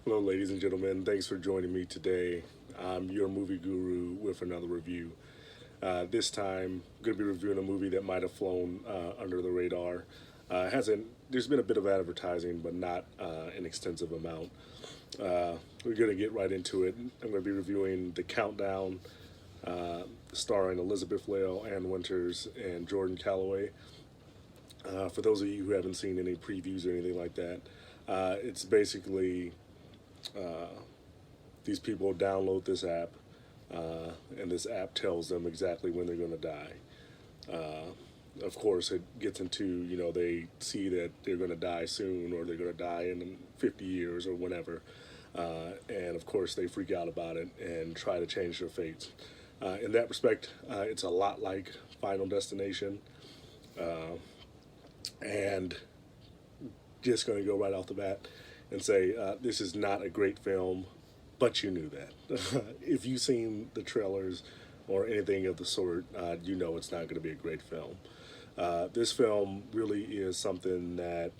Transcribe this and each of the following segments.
Hello, ladies and gentlemen. Thanks for joining me today. I'm your movie guru with another review. This time, I'm going to be reviewing a movie that might have flown under the radar. Hasn't. There's been a bit of advertising, but not an extensive amount. We're going to get right into it. I'm going to be reviewing The Countdown, starring Elizabeth Lail, Ann Winters, and Jordan Calloway. For those of you who haven't seen any previews or anything like that, it's basically these people download this app, and this app tells them exactly when they're going to die. Of course, it gets into, they see that they're going to die soon or they're going to die in 50 years or whenever. And of course, they freak out about it and try to change their fates. In that respect, it's a lot like Final Destination. And just going to go right off the bat and say this is not a great film, but you knew that. If you've seen the trailers or anything of the sort, you know it's not going to be a great film. This film really is something that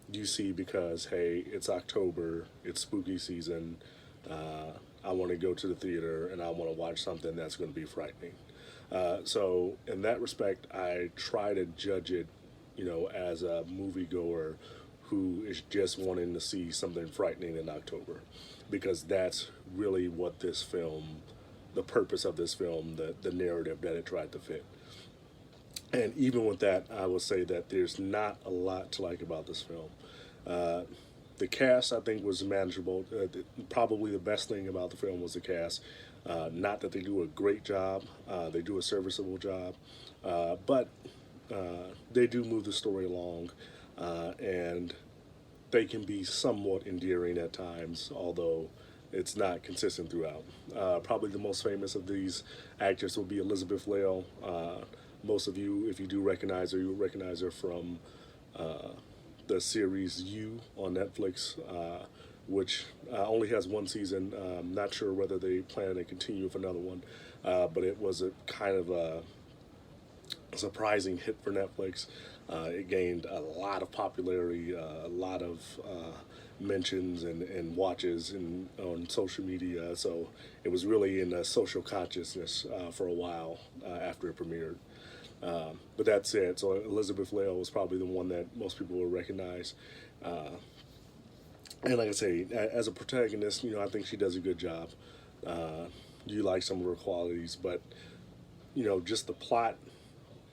you see because, hey, it's October, it's spooky season, I want to go to the theater and I want to watch something that's going to be frightening. So in that respect, I try to judge it, as a moviegoer who is just wanting to see something frightening in October, because that's really what this film, the purpose of this film, the narrative that it tried to fit. And even with that, I will say that there's not a lot to like about this film. The cast, I think, was manageable. Probably the best thing about the film was the cast. Not that they do a great job, they do a serviceable job, but they do move the story along, and they can be somewhat endearing at times, although it's not consistent throughout. Probably the most famous of these actors will be Elizabeth Lail. Most of you, if you do recognize her, you'll recognize her from the series You on Netflix, which only has one season. Not sure whether they plan to continue with another one, but it was a kind of a surprising hit for Netflix. It gained a lot of popularity, a lot of mentions and watches on social media. So it was really in the social consciousness for a while after it premiered. But that said, so Elizabeth Lail was probably the one that most people will recognize. And like I say, as a protagonist, I think she does a good job. You like some of her qualities, but just the plot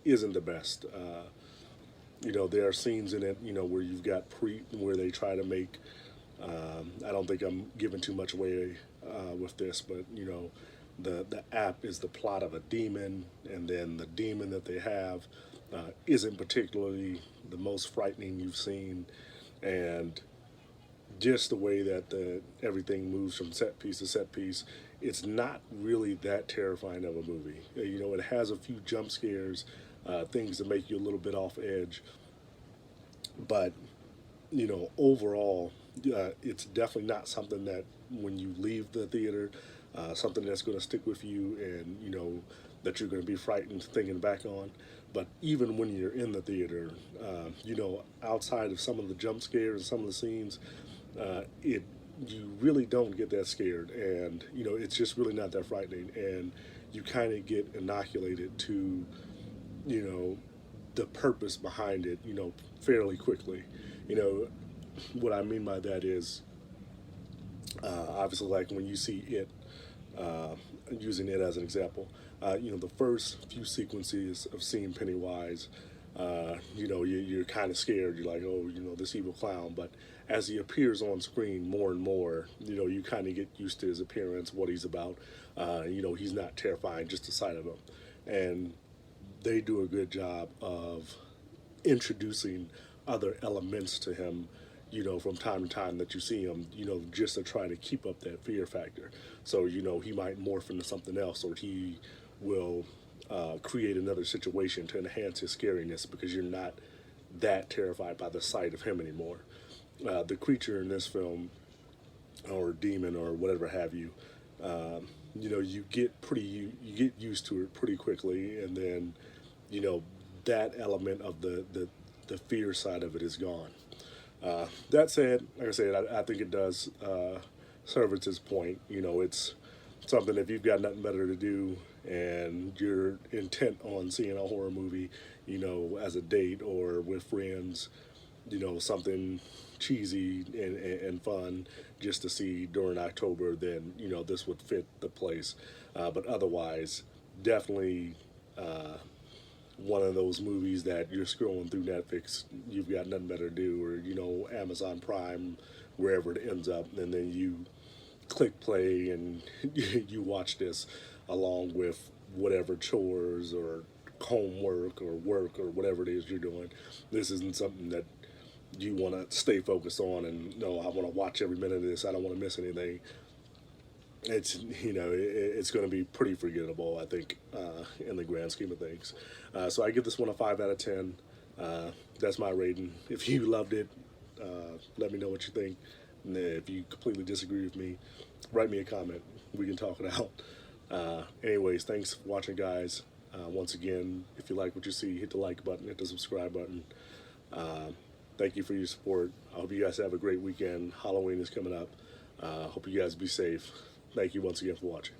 isn't the best. There are scenes in it, where you've got where they try to make. I don't think I'm giving too much away with this, but the app is the plot of a demon, and then the demon that they have isn't particularly the most frightening you've seen, and just the way that everything moves from set piece to set piece, it's not really that terrifying of a movie. It has a few jump scares, things that make you a little bit off edge, but overall, it's definitely not something that when you leave the theater, something that's going to stick with you, and that you're going to be frightened thinking back on. But even when you're in the theater, outside of some of the jump scares and some of the scenes, it you really don't get that scared, and it's just really not that frightening, and you kind of get inoculated to the purpose behind it fairly quickly. What I mean by that is obviously, like when you see it, using it as an example, the first few sequences of seeing Pennywise, you're kind of scared. You're like, oh, this evil clown. But as he appears on screen more and more, you kind of get used to his appearance, what he's about. He's not terrifying, just the sight of him. And they do a good job of introducing other elements to him, from time to time that you see him, just to try to keep up that fear factor. So, he might morph into something else, or he will create another situation to enhance his scariness because you're not that terrified by the sight of him anymore. The creature in this film, or demon, or whatever have you, you get used to it pretty quickly, and then that element of the fear side of it is gone. That said, like I said, I think it does serve its point. It's something if you've got nothing better to do and you're intent on seeing a horror movie, as a date or with friends, something cheesy and fun just to see during October, then, this would fit the place. But otherwise, definitely one of those movies that you're scrolling through Netflix, you've got nothing better to do, or, Amazon Prime, wherever it ends up, and then you click play and you watch this along with whatever chores or homework or work or whatever it is you're doing. This isn't something that you want to stay focused on and no, I want to watch every minute of this. I don't want to miss anything. It's going to be pretty forgettable, I think, in the grand scheme of things. So I give this one a 5 out of 10. That's my rating. If you loved it, let me know what you think. And if you completely disagree with me, write me a comment. We can talk it out. Anyways, thanks for watching, guys. Once again, if you like what you see, hit the like button, hit the subscribe button. Thank you for your support. I hope you guys have a great weekend. Halloween is coming up. Hope you guys be safe. Thank you once again for watching.